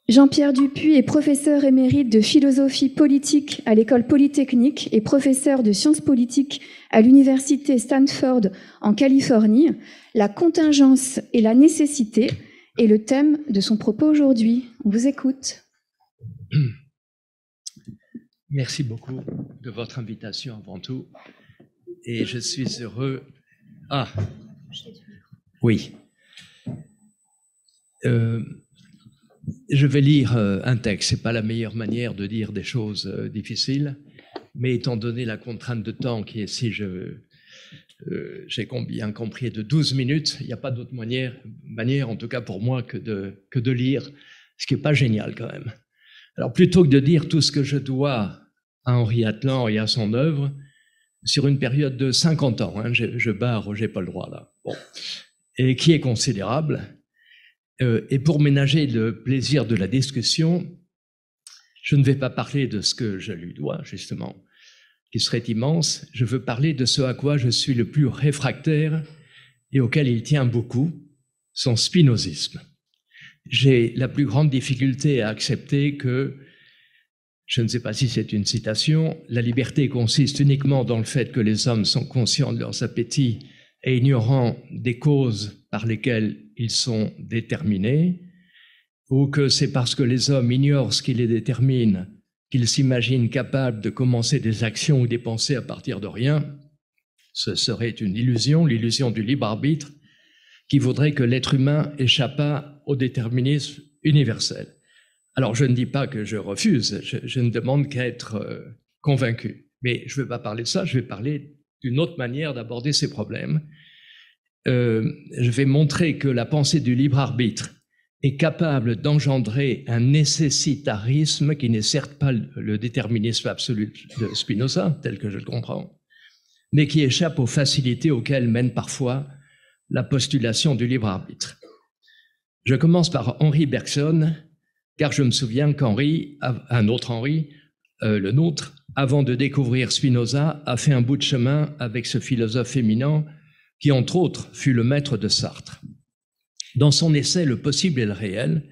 Jean-Pierre Dupuy est professeur émérite de philosophie politique à l'École polytechnique et professeur de sciences politiques à l'Université Stanford en Californie. La contingence et la nécessité est le thème de son propos aujourd'hui. On vous écoute. Merci beaucoup de votre invitation avant tout. Et je suis heureux... Ah, oui. Je vais lire un texte. Ce n'est pas la meilleure manière de dire des choses difficiles, mais étant donné la contrainte de temps qui est, si j'ai bien compris, de 12 minutes, il n'y a pas d'autre manière, en tout cas pour moi, que de lire, ce qui n'est pas génial quand même. Alors plutôt que de dire tout ce que je dois à Henri Atlan et à son œuvre, sur une période de 50 ans, hein, je bats Roger Paul-Droit là, bon, et qui est considérable. Et pour ménager le plaisir de la discussion, je ne vais pas parler de ce que je lui dois, justement, qui serait immense. Je veux parler de ce à quoi je suis le plus réfractaire et auquel il tient beaucoup, son spinozisme. J'ai la plus grande difficulté à accepter que, je ne sais pas si c'est une citation, la liberté consiste uniquement dans le fait que les hommes sont conscients de leurs appétits et ignorant des causes par lesquelles ils sont déterminés, ou que c'est parce que les hommes ignorent ce qui les détermine qu'ils s'imaginent capables de commencer des actions ou des pensées à partir de rien. Ce serait une illusion, l'illusion du libre arbitre, qui voudrait que l'être humain échappât au déterminisme universel. Alors je ne dis pas que je refuse, je ne demande qu'à être convaincu. Mais je ne vais pas parler de ça, je vais parler d'une autre manière d'aborder ces problèmes. Je vais montrer que la pensée du libre arbitre est capable d'engendrer un nécessitarisme qui n'est certes pas le déterminisme absolu de Spinoza, tel que je le comprends, mais qui échappe aux facilités auxquelles mène parfois la postulation du libre arbitre. Je commence par Henri Bergson, car je me souviens qu'Henri, un autre Henri, le nôtre, avant de découvrir Spinoza, a fait un bout de chemin avec ce philosophe éminent qui, entre autres, fut le maître de Sartre. Dans son essai « Le possible et le réel »,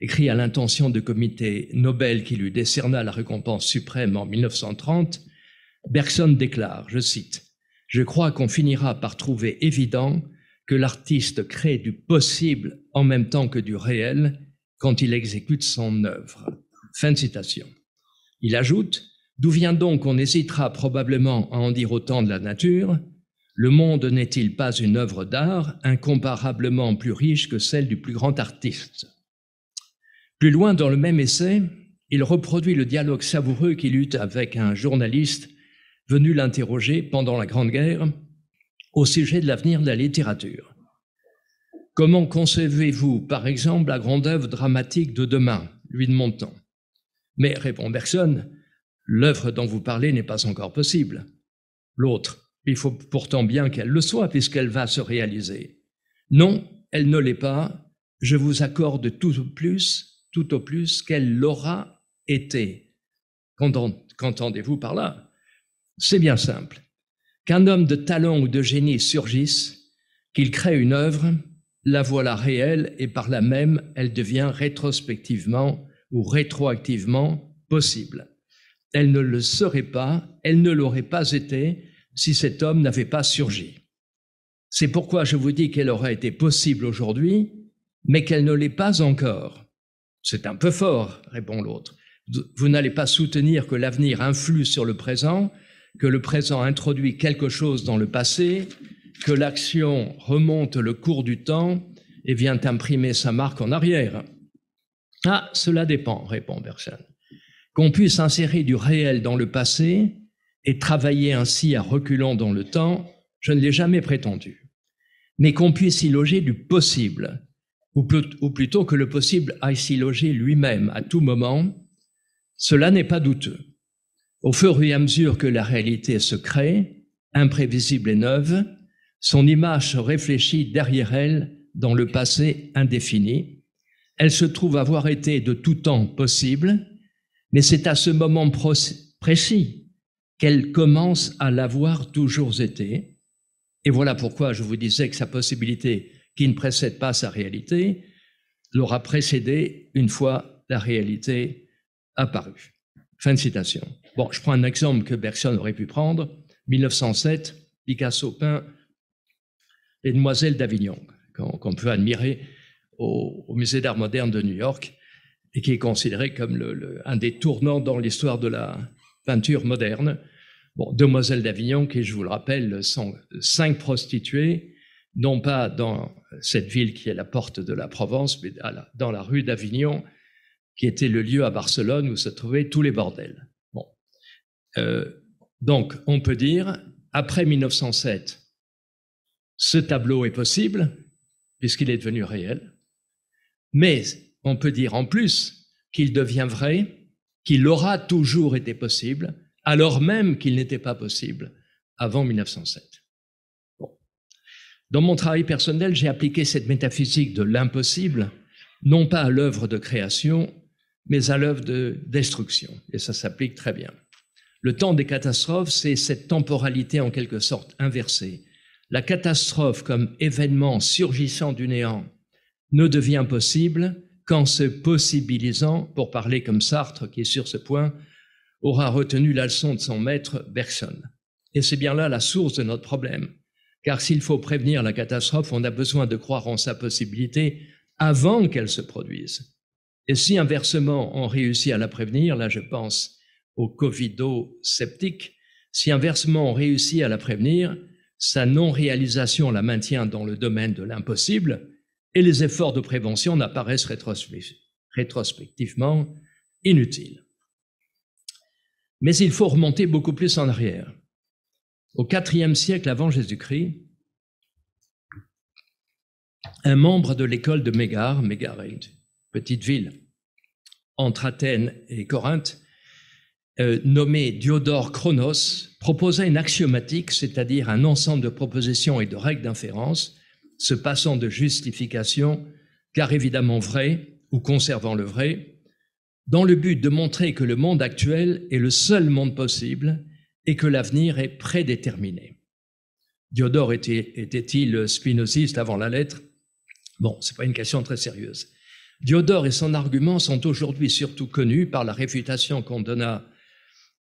écrit à l'intention du comité Nobel qui lui décerna la récompense suprême en 1930, Bergson déclare, je cite, « Je crois qu'on finira par trouver évident que l'artiste crée du possible en même temps que du réel quand il exécute son œuvre. » Fin de citation. Il ajoute « D'où vient donc qu'on hésitera probablement à en dire autant de la nature ? Le monde n'est-il pas une œuvre d'art incomparablement plus riche que celle du plus grand artiste ?» Plus loin dans le même essai, il reproduit le dialogue savoureux qu'il eut avec un journaliste venu l'interroger pendant la Grande Guerre au sujet de l'avenir de la littérature. « Comment concevez-vous, par exemple, la grande œuvre dramatique de demain ?» lui demande-t-on. « Mais, répond Bergson, l'œuvre dont vous parlez n'est pas encore possible. » L'autre, il faut pourtant bien qu'elle le soit puisqu'elle va se réaliser. Non, elle ne l'est pas. Je vous accorde tout au plus qu'elle l'aura été. Qu'entendez-vous par là? C'est bien simple. Qu'un homme de talent ou de génie surgisse, qu'il crée une œuvre, la voilà réelle et par là même, elle devient rétrospectivement ou rétroactivement possible. Elle ne le serait pas, elle ne l'aurait pas été si cet homme n'avait pas surgi. C'est pourquoi je vous dis qu'elle aurait été possible aujourd'hui, mais qu'elle ne l'est pas encore. C'est un peu fort, répond l'autre. Vous n'allez pas soutenir que l'avenir influe sur le présent, que le présent introduit quelque chose dans le passé, que l'action remonte le cours du temps et vient imprimer sa marque en arrière. Ah, cela dépend, répond Bergson. Qu'on puisse insérer du réel dans le passé et travailler ainsi à reculons dans le temps, je ne l'ai jamais prétendu. Mais qu'on puisse y loger du possible, ou plutôt que le possible aille s'y loger lui-même à tout moment, cela n'est pas douteux. Au fur et à mesure que la réalité se crée, imprévisible et neuve, son image se réfléchit derrière elle dans le passé indéfini. Elle se trouve avoir été de tout temps possible, mais c'est à ce moment précis qu'elle commence à l'avoir toujours été. Et voilà pourquoi je vous disais que sa possibilité, qui ne précède pas sa réalité, l'aura précédée une fois la réalité apparue. Fin de citation. Bon, je prends un exemple que Bergson aurait pu prendre. 1907, Picasso peint Les Demoiselles d'Avignon, qu'on peut admirer au Musée d'Art moderne de New York et qui est considéré comme un des tournants dans l'histoire de la peinture moderne. Bon, Demoiselles d'Avignon, qui, je vous le rappelle, sont 5 prostituées, non pas dans cette ville qui est la porte de la Provence, mais dans la rue d'Avignon, qui était le lieu à Barcelone où se trouvaient tous les bordels. Bon. Donc, on peut dire, après 1907, ce tableau est possible, puisqu'il est devenu réel, mais on peut dire en plus qu'il devient vrai, qu'il aura toujours été possible, alors même qu'il n'était pas possible avant 1907. Bon. Dans mon travail personnel, j'ai appliqué cette métaphysique de l'impossible, non pas à l'œuvre de création, mais à l'œuvre de destruction, et ça s'applique très bien. Le temps des catastrophes, c'est cette temporalité en quelque sorte inversée. La catastrophe comme événement surgissant du néant ne devient possible qu'en se possibilisant, pour parler comme Sartre qui est sur ce point, aura retenu la leçon de son maître Bergson. Et c'est bien là la source de notre problème, car s'il faut prévenir la catastrophe, on a besoin de croire en sa possibilité avant qu'elle se produise. Et si inversement on réussit à la prévenir, là je pense au covido-sceptique, si inversement on réussit à la prévenir, sa non-réalisation la maintient dans le domaine de l'impossible et les efforts de prévention n'apparaissent rétrospectivement inutiles. Mais il faut remonter beaucoup plus en arrière. Au IVe siècle avant Jésus-Christ, un membre de l'école de Mégare est une petite ville entre Athènes et Corinthe, nommé Diodore Chronos, proposait une axiomatique, c'est-à-dire un ensemble de propositions et de règles d'inférence, se passant de justification, car évidemment vrai, ou conservant le vrai, dans le but de montrer que le monde actuel est le seul monde possible et que l'avenir est prédéterminé. Diodore était-il spinoziste avant la lettre? Bon, c'est pas une question très sérieuse. Diodore et son argument sont aujourd'hui surtout connus par la réfutation qu'on donna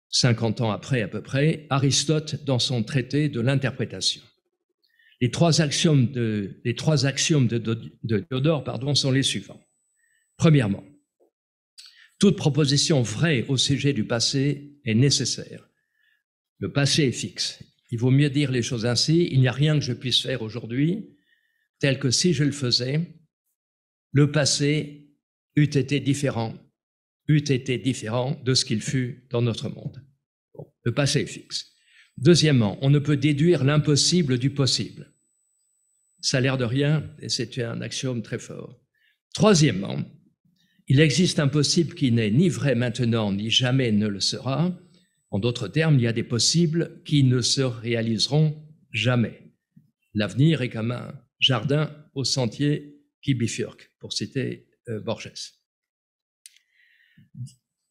50 ans après à peu près, Aristote dans son traité de l'interprétation. Les trois axiomes de Diodore sont les suivants. Premièrement, toute proposition vraie au sujet du passé est nécessaire. Le passé est fixe. Il vaut mieux dire les choses ainsi. Il n'y a rien que je puisse faire aujourd'hui, tel que si je le faisais, le passé eût été différent de ce qu'il fut dans notre monde. Bon, le passé est fixe. Deuxièmement, on ne peut déduire l'impossible du possible. Ça a l'air de rien, et c'est un axiome très fort. Troisièmement, il existe un possible qui n'est ni vrai maintenant, ni jamais ne le sera. En d'autres termes, il y a des possibles qui ne se réaliseront jamais. L'avenir est comme un jardin au sentier qui bifurque, pour citer Borges.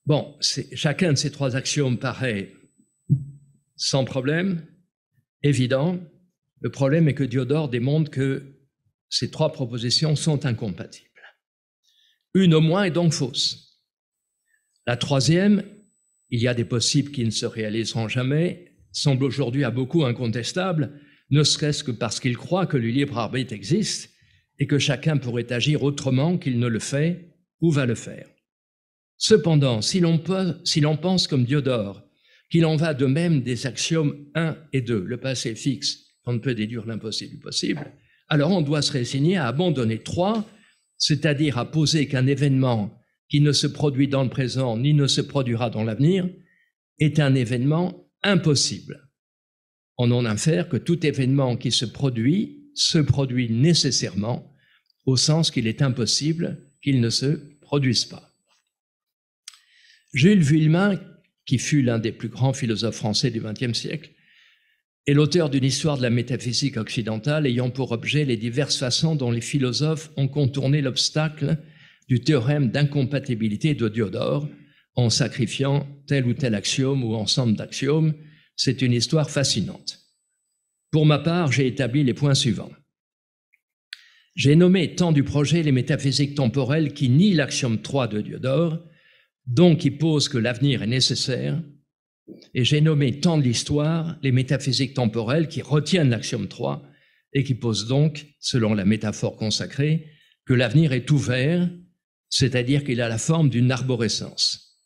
Bon, chacun de ces trois axiomes paraît sans problème, évident. Le problème est que Diodore démontre que ces trois propositions sont incompatibles. Une au moins est donc fausse. La troisième, il y a des possibles qui ne se réaliseront jamais, semble aujourd'hui à beaucoup incontestable, ne serait-ce que parce qu'il croit que le libre arbitre existe et que chacun pourrait agir autrement qu'il ne le fait ou va le faire. Cependant, si l'on pense comme Diodore, qu'il en va de même des axiomes 1 et 2, le passé fixe, on ne peut déduire l'impossible du possible, alors on doit se résigner à abandonner 3, c'est-à-dire à poser qu'un événement qui ne se produit dans le présent ni ne se produira dans l'avenir est un événement impossible. On en infère que tout événement qui se produit nécessairement au sens qu'il est impossible qu'il ne se produise pas. Jules Vuillemin, qui fut l'un des plus grands philosophes français du XXe siècle, est l'auteur d'une histoire de la métaphysique occidentale ayant pour objet les diverses façons dont les philosophes ont contourné l'obstacle du théorème d'incompatibilité de Diodore en sacrifiant tel ou tel axiome ou ensemble d'axiomes. C'est une histoire fascinante. Pour ma part, j'ai établi les points suivants. J'ai nommé temps du projet les métaphysiques temporelles qui nient l'axiome 3 de Diodore, donc qui posent que l'avenir est nécessaire, et j'ai nommé temps de l'histoire les métaphysiques temporelles qui retiennent l'axiome 3 et qui posent donc, selon la métaphore consacrée, que l'avenir est ouvert, c'est-à-dire qu'il a la forme d'une arborescence.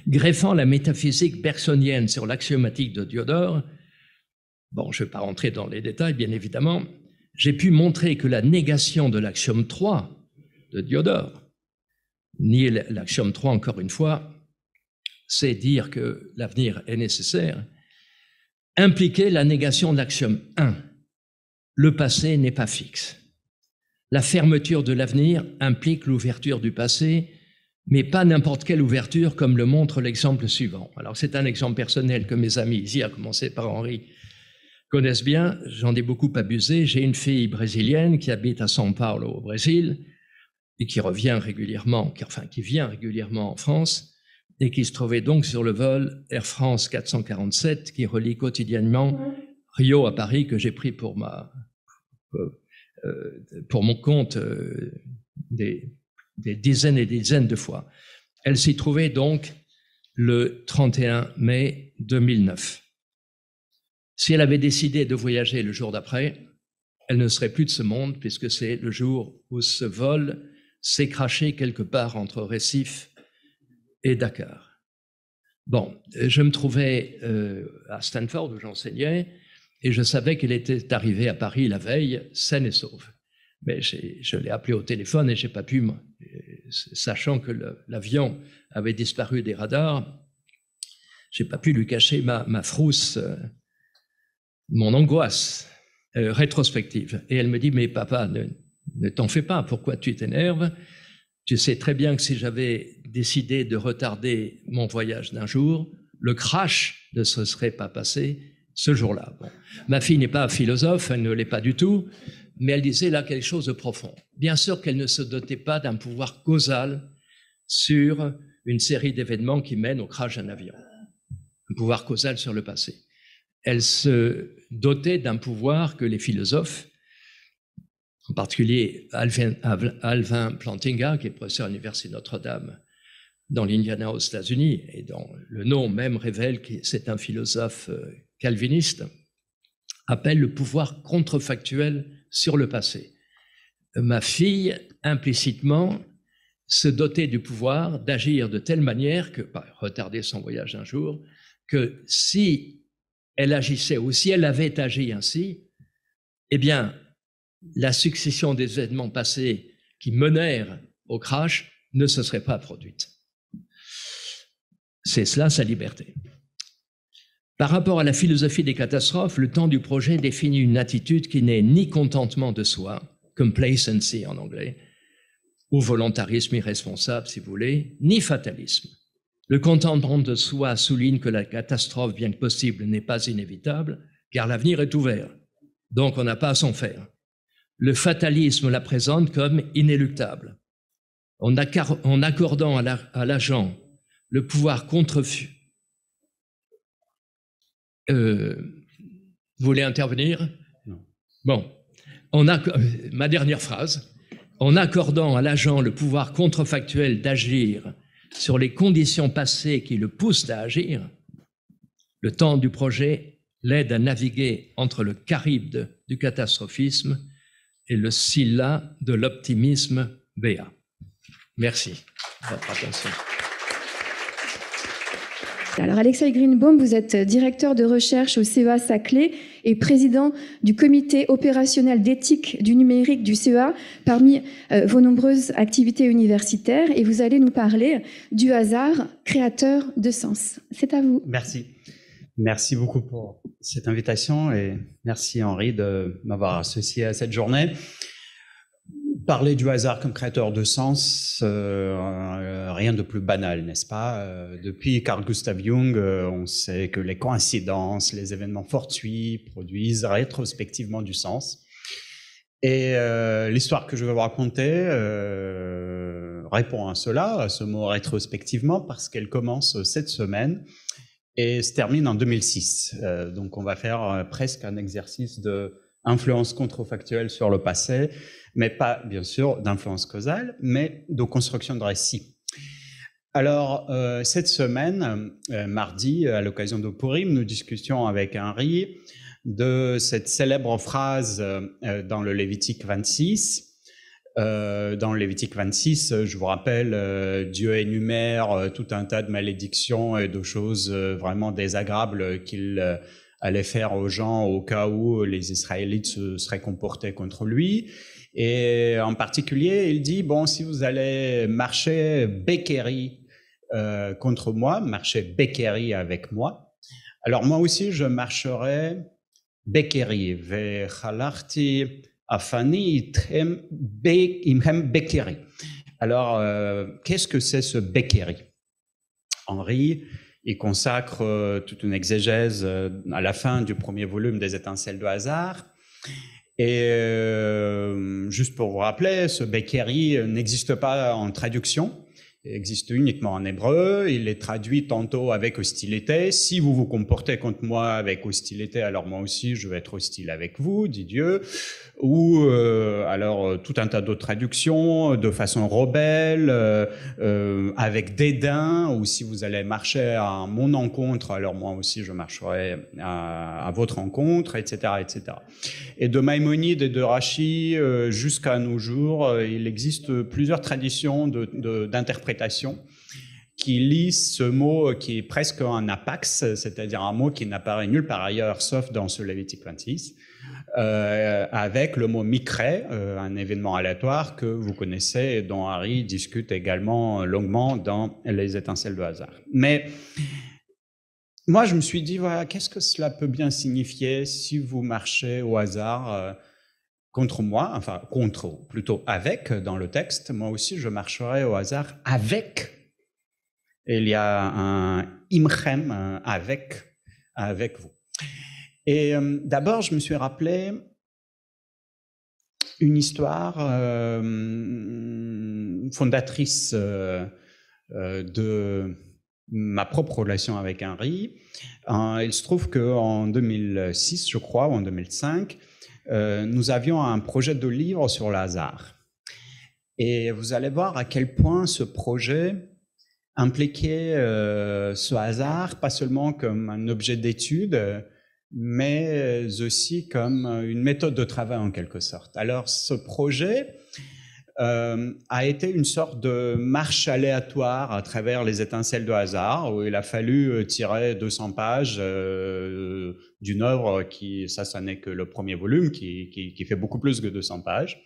Greffant la métaphysique bergsonienne sur l'axiomatique de Diodore, bon, je ne vais pas rentrer dans les détails, bien évidemment, j'ai pu montrer que la négation de l'axiome 3 de Diodore, nier l'axiome 3 encore une fois, c'est dire que l'avenir est nécessaire, impliquait la négation de l'axiome 1. Le passé n'est pas fixe. La fermeture de l'avenir implique l'ouverture du passé, mais pas n'importe quelle ouverture, comme le montre l'exemple suivant. Alors, c'est un exemple personnel que mes amis ici, à commencer par Henri, connaissent bien. J'en ai beaucoup abusé. J'ai une fille brésilienne qui habite à São Paulo, au Brésil, et qui revient régulièrement, qui vient régulièrement en France, et qui se trouvait donc sur le vol Air France 447, qui relie quotidiennement Rio à Paris, que j'ai pris pour mon compte des dizaines et des dizaines de fois. Elle s'y trouvait donc le 31 mai 2009. Si elle avait décidé de voyager le jour d'après, elle ne serait plus de ce monde, puisque c'est le jour où ce vol s'est crashé quelque part entre Recife et Dakar. Bon, je me trouvais à Stanford, où j'enseignais, et je savais qu'elle était arrivée à Paris la veille, saine et sauve. Mais je l'ai appelé au téléphone et j'ai pas pu, sachant que l'avion avait disparu des radars, j'ai pas pu lui cacher ma frousse, mon angoisse rétrospective. Et elle me dit, mais papa, ne t'en fais pas, pourquoi tu t'énerves? Tu sais très bien que si j'avais décidé de retarder mon voyage d'un jour, le crash ne se serait pas passé ce jour-là. Bon. Ma fille n'est pas philosophe, elle ne l'est pas du tout, mais elle disait là quelque chose de profond. Bien sûr qu'elle ne se dotait pas d'un pouvoir causal sur une série d'événements qui mènent au crash d'un avion. Un pouvoir causal sur le passé. Elle se dotait d'un pouvoir que les philosophes, en particulier Alvin Plantinga, qui est professeur à l'Université Notre-Dame dans l'Indiana aux États-Unis, et dont le nom même révèle que c'est un philosophe calviniste, appelle le pouvoir contrefactuel sur le passé. Ma fille, implicitement, se dotait du pouvoir d'agir de telle manière que, retarder son voyage un jour, que si elle agissait ou si elle avait agi ainsi, eh bien, la succession des événements passés qui menèrent au crash ne se serait pas produite. C'est cela sa liberté. Par rapport à la philosophie des catastrophes, le temps du projet définit une attitude qui n'est ni contentement de soi, complacency en anglais, ou volontarisme irresponsable si vous voulez, ni fatalisme. Le contentement de soi souligne que la catastrophe, bien que possible, n'est pas inévitable, car l'avenir est ouvert, donc on n'a pas à s'en faire. Le fatalisme la présente comme inéluctable. En accordant à l'agent le pouvoir contrefait. Vous voulez intervenir? Non. Bon, ma dernière phrase. En accordant à l'agent le pouvoir contrefactuel d'agir sur les conditions passées qui le poussent à agir, le temps du projet l'aide à naviguer entre le Caribe du catastrophisme et le Scylla de l'optimisme béat. Merci de votre attention. Alors Alexei Greenbaum, vous êtes directeur de recherche au CEA Saclay et président du comité opérationnel d'éthique du numérique du CEA parmi vos nombreuses activités universitaires, et vous allez nous parler du hasard créateur de sens. C'est à vous. Merci. Merci beaucoup pour cette invitation et merci Henri de m'avoir associé à cette journée. Parler du hasard comme créateur de sens, rien de plus banal, n'est-ce pas? Depuis Carl Gustav Jung, on sait que les coïncidences, les événements fortuits produisent rétrospectivement du sens. Et l'histoire que je vais vous raconter répond à cela, à ce mot rétrospectivement, parce qu'elle commence cette semaine et se termine en 2006. Donc on va faire presque un exercice de influence contrefactuelle sur le passé, mais pas, bien sûr, d'influence causale, mais de construction de récits. Alors, cette semaine, mardi, à l'occasion de Purim, nous discutions avec Henri de cette célèbre phrase dans le Lévitique 26. Dans le Lévitique 26, je vous rappelle, Dieu énumère tout un tas de malédictions et de choses vraiment désagréables qu'il allait faire aux gens au cas où les Israélites se seraient comportés contre lui. Et en particulier, il dit, bon, si vous allez marcher Békéri contre moi, marcher Békéri avec moi, alors moi aussi je marcherai Békéri, Vechalarti Afani imhem Békéri. Alors, qu'est-ce que c'est ce Békéri? Henri, il consacre toute une exégèse à la fin du premier volume des Étincelles de hasard. Et juste pour vous rappeler, ce Békéri n'existe pas en traduction. Il existe uniquement en hébreu, il est traduit tantôt avec hostilité. Si vous vous comportez contre moi avec hostilité, alors moi aussi je vais être hostile avec vous, dit Dieu. Ou alors tout un tas d'autres traductions, de façon rebelle, avec dédain, ou si vous allez marcher à mon encontre, alors moi aussi je marcherai à votre encontre, etc., etc. Et de Maïmonide et de Rachi jusqu'à nos jours, il existe plusieurs traditions d'interprétation qui lisent ce mot qui est presque un apax, c'est-à-dire un mot qui n'apparaît nulle part ailleurs, sauf dans ce Lévitique 26, avec le mot mikre, un événement aléatoire que vous connaissez et dont Harry discute également longuement dans les Étincelles de hasard. Mais moi, je me suis dit, voilà, qu'est-ce que cela peut bien signifier si vous marchez au hasard contre moi, enfin contre, plutôt avec dans le texte, moi aussi je marcherai au hasard avec. Et il y a un imchem, avec vous. Et d'abord je me suis rappelé une histoire fondatrice de ma propre relation avec Henri. Il se trouve qu'en 2006, je crois, ou en 2005, nous avions un projet de livre sur le hasard. Et vous allez voir à quel point ce projet impliquait ce hasard, pas seulement comme un objet d'étude, mais aussi comme une méthode de travail en quelque sorte. Alors ce projet a été une sorte de marche aléatoire à travers les Étincelles de hasard, où il a fallu tirer 200 pages d'une œuvre qui, ça n'est que le premier volume, qui fait beaucoup plus que 200 pages.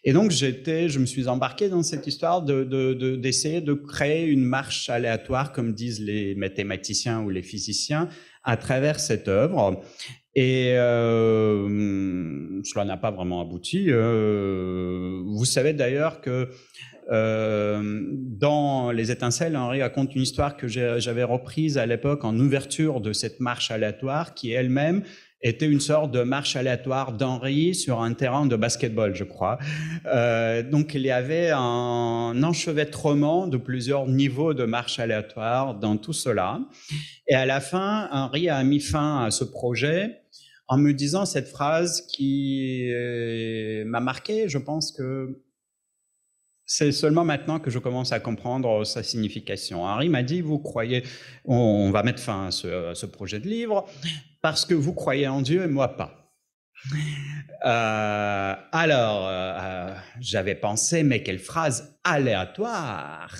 Et donc, je me suis embarqué dans cette histoire d'essayer de créer une marche aléatoire, comme disent les mathématiciens ou les physiciens, à travers cette œuvre. Et cela n'a pas vraiment abouti. Vous savez d'ailleurs que dans Les Étincelles, Henri raconte une histoire que j'avais reprise à l'époque en ouverture de cette marche aléatoire, qui elle-même était une sorte de marche aléatoire d'Henri sur un terrain de basketball, je crois. Donc il y avait un enchevêtrement de plusieurs niveaux de marche aléatoire dans tout cela. Et à la fin, Henri a mis fin à ce projet en me disant cette phrase qui m'a marqué. Je pense que c'est seulement maintenant que je commence à comprendre sa signification. Henri m'a dit, vous croyez, on va mettre fin à ce projet de livre, parce que vous croyez en Dieu et moi pas. J'avais pensé, mais quelle phrase aléatoire.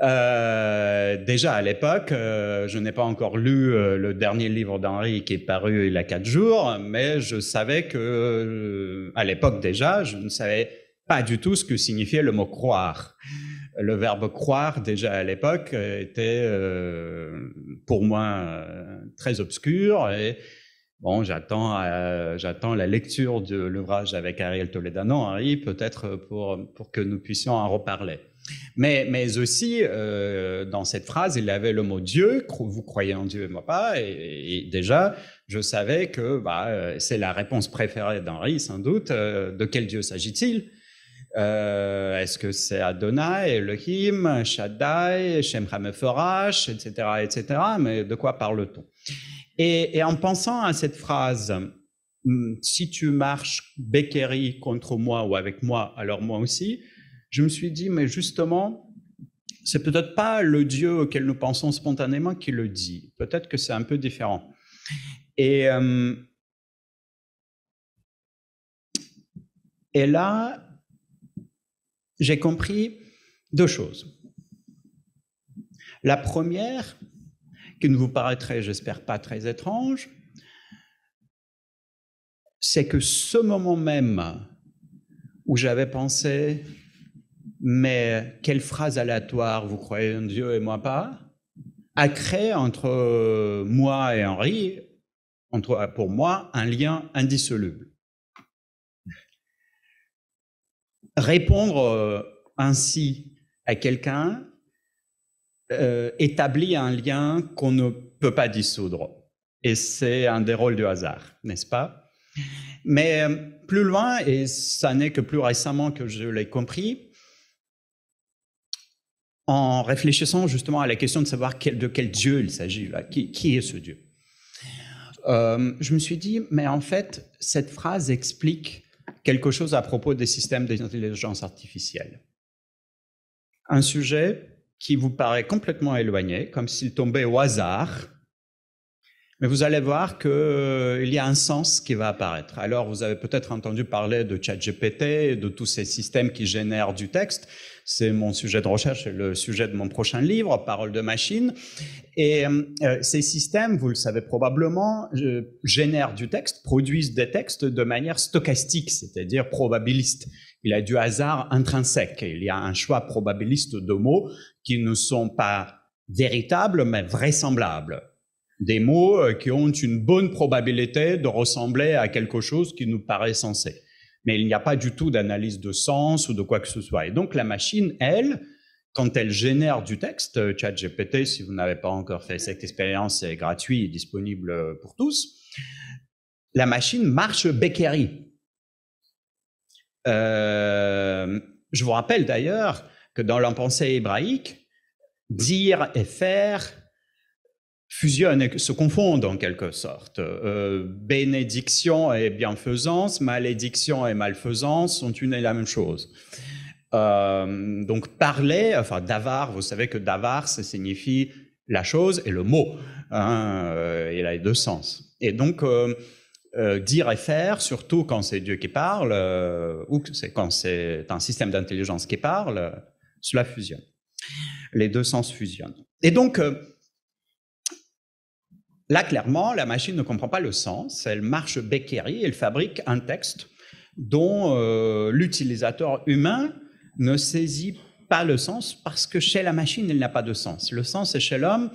Déjà à l'époque, je n'ai pas encore lu le dernier livre d'Henri qui est paru il y a 4 jours, mais je savais que, à l'époque déjà, je ne savais pas du tout ce que signifiait le mot croire. Le verbe croire, déjà à l'époque, était pour moi très obscur. Et bon, j'attends la lecture de l'ouvrage avec Ariel Toledano, Henri, peut-être pour que nous puissions en reparler. Mais aussi, dans cette phrase, il y avait le mot Dieu, vous croyez en Dieu et moi pas, et déjà, je savais que c'est la réponse préférée d'Henri, sans doute. De quel Dieu s'agit-il? Est-ce que c'est Adonai, Elohim, Shaddai, Shem HaMeforash, etc., etc. Mais de quoi parle-t-on? Et en pensant à cette phrase, si tu marches Becquery contre moi ou avec moi, alors moi aussi, je me suis dit, mais justement, c'est peut-être pas le Dieu auquel nous pensons spontanément qui le dit. Peut-être que c'est un peu différent. Et là, j'ai compris deux choses. La première, qui ne vous paraîtrait, j'espère, pas très étrange, c'est que ce moment même où j'avais pensé « mais quelle phrase aléatoire, vous croyez en Dieu et moi pas ?» a créé entre moi et Henri, pour moi, un lien indissoluble. Répondre ainsi à quelqu'un établit un lien qu'on ne peut pas dissoudre. Et c'est un des rôles du hasard, n'est-ce pas? Mais plus loin, et ça n'est que plus récemment que je l'ai compris, en réfléchissant justement à la question de savoir de quel Dieu il s'agit là, qui est ce Dieu. Je me suis dit, mais en fait, cette phrase explique quelque chose à propos des systèmes d'intelligence artificielle. Un sujet qui vous paraît complètement éloigné, comme s'il tombait au hasard, mais vous allez voir qu'il y a un sens qui va apparaître. Alors, vous avez peut-être entendu parler de ChatGPT, de tous ces systèmes qui génèrent du texte. C'est mon sujet de recherche et le sujet de mon prochain livre, Paroles de machine. Et ces systèmes, vous le savez probablement, génèrent du texte, produisent des textes de manière stochastique, c'est-à-dire probabiliste. Il y a du hasard intrinsèque. Il y a un choix probabiliste de mots qui ne sont pas véritables, mais vraisemblables. Des mots qui ont une bonne probabilité de ressembler à quelque chose qui nous paraît sensé. Mais il n'y a pas du tout d'analyse de sens ou de quoi que ce soit. Et donc la machine, elle, quand elle génère du texte, ChatGPT, si vous n'avez pas encore fait cette expérience, c'est gratuit et disponible pour tous, la machine marche Becquery. Je vous rappelle d'ailleurs que dans la pensée hébraïque, dire et faire fusionnent et se confondent en quelque sorte. Bénédiction et bienfaisance, malédiction et malfaisance sont une et la même chose. Donc parler, enfin davar, vous savez que davar, ça signifie la chose et le mot. Hein, il a les deux sens. Et donc dire et faire, surtout quand c'est Dieu qui parle, ou quand c'est un système d'intelligence qui parle, cela fusionne. Les deux sens fusionnent. Et donc là, clairement, la machine ne comprend pas le sens, elle marche Becquery, elle fabrique un texte dont l'utilisateur humain ne saisit pas le sens parce que chez la machine, il n'a pas de sens. Le sens est chez l'homme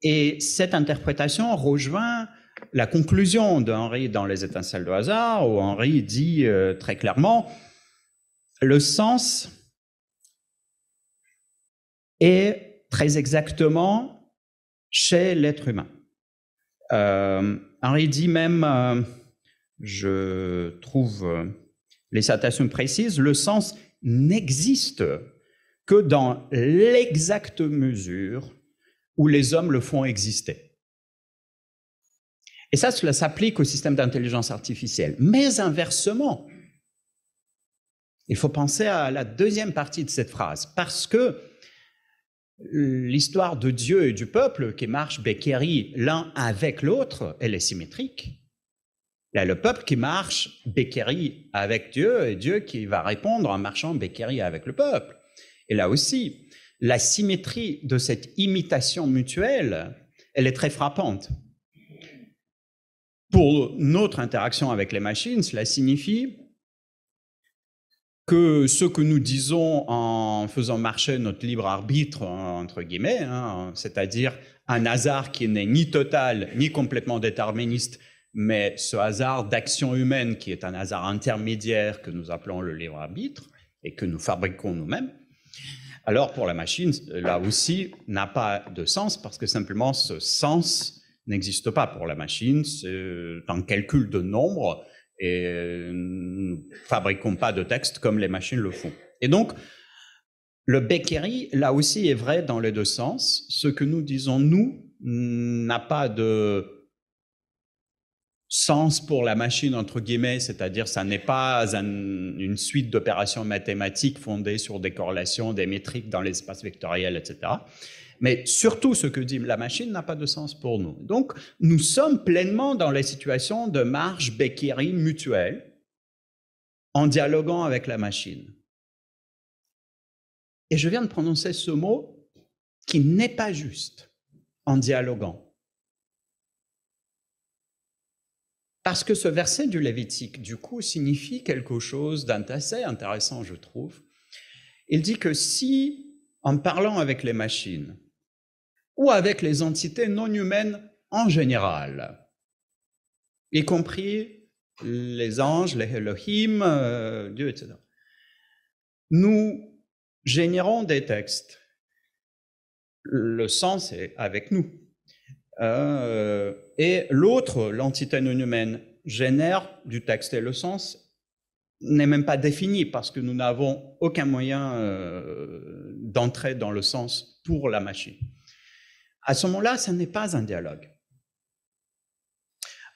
et cette interprétation rejoint la conclusion d'Henri dans Les étincelles de hasard où Henri dit très clairement le sens est très exactement chez l'être humain. Henri dit même, je trouve les citations précises, le sens n'existe que dans l'exacte mesure où les hommes le font exister. Et ça, cela s'applique au système d'intelligence artificielle. Mais inversement, il faut penser à la deuxième partie de cette phrase, parce que l'histoire de Dieu et du peuple qui marche Becquery l'un avec l'autre, elle est symétrique. Il y a le peuple qui marche Becquery avec Dieu et Dieu qui va répondre en marchant Becquery avec le peuple. Et là aussi, la symétrie de cette imitation mutuelle, elle est très frappante. Pour notre interaction avec les machines, cela signifie que ce que nous disons en faisant marcher notre libre arbitre, entre guillemets, hein, c'est-à-dire un hasard qui n'est ni total ni complètement déterministe, mais ce hasard d'action humaine qui est un hasard intermédiaire que nous appelons le libre arbitre et que nous fabriquons nous-mêmes, alors pour la machine, là aussi, n'a pas de sens parce que simplement ce sens n'existe pas pour la machine, c'est un calcul de nombres et nous ne fabriquons pas de texte comme les machines le font. Et donc, le Becquery, là aussi, est vrai dans les deux sens. Ce que nous disons, nous, n'a pas de sens pour la machine, entre guillemets, c'est-à-dire ça n'est pas une suite d'opérations mathématiques fondées sur des corrélations, des métriques dans l'espace vectoriel, etc. Mais surtout, ce que dit la machine n'a pas de sens pour nous. Donc, nous sommes pleinement dans les situations de marge Becceri mutuelle en dialoguant avec la machine. Et je viens de prononcer ce mot qui n'est pas juste, en dialoguant. Parce que ce verset du Lévitique, du coup, signifie quelque chose d'assez intéressant, je trouve. Il dit que si, en parlant avec les machines, ou avec les entités non humaines en général, y compris les anges, les Elohim, Dieu, etc., nous générons des textes. Le sens est avec nous. Et l'autre, l'entité non humaine, génère du texte et le sens n'est même pas défini parce que nous n'avons aucun moyen d'entrer dans le sens pour la machine. À ce moment-là, ce n'est pas un dialogue.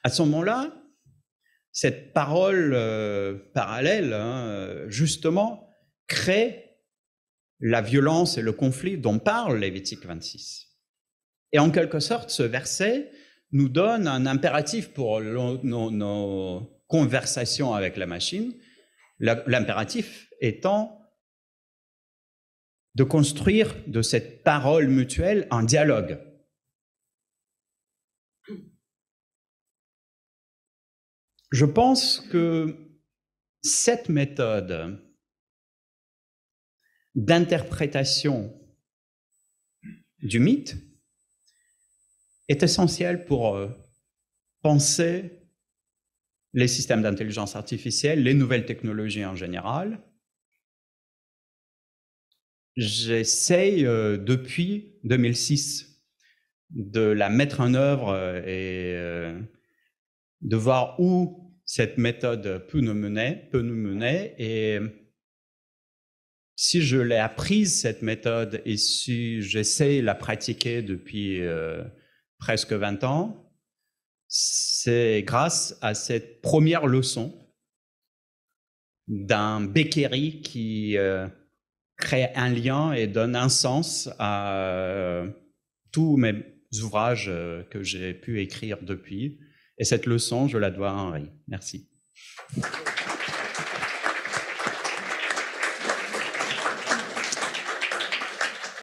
À ce moment-là, cette parole parallèle, justement, crée la violence et le conflit dont parle Lévitique 26. Et en quelque sorte, ce verset nous donne un impératif pour nos conversations avec la machine, l'impératif étant de construire de cette parole mutuelle un dialogue. Je pense que cette méthode d'interprétation du mythe est essentielle pour penser les systèmes d'intelligence artificielle, les nouvelles technologies en général. J'essaye depuis 2006 de la mettre en œuvre et de voir où cette méthode peut nous mener. Et si je l'ai apprise, cette méthode, et si j'essaie de la pratiquer depuis presque 20 ans, c'est grâce à cette première leçon d'un Becceri qui crée un lien et donne un sens à tous mes ouvrages que j'ai pu écrire depuis. Et cette leçon, je la dois à Henri. Merci.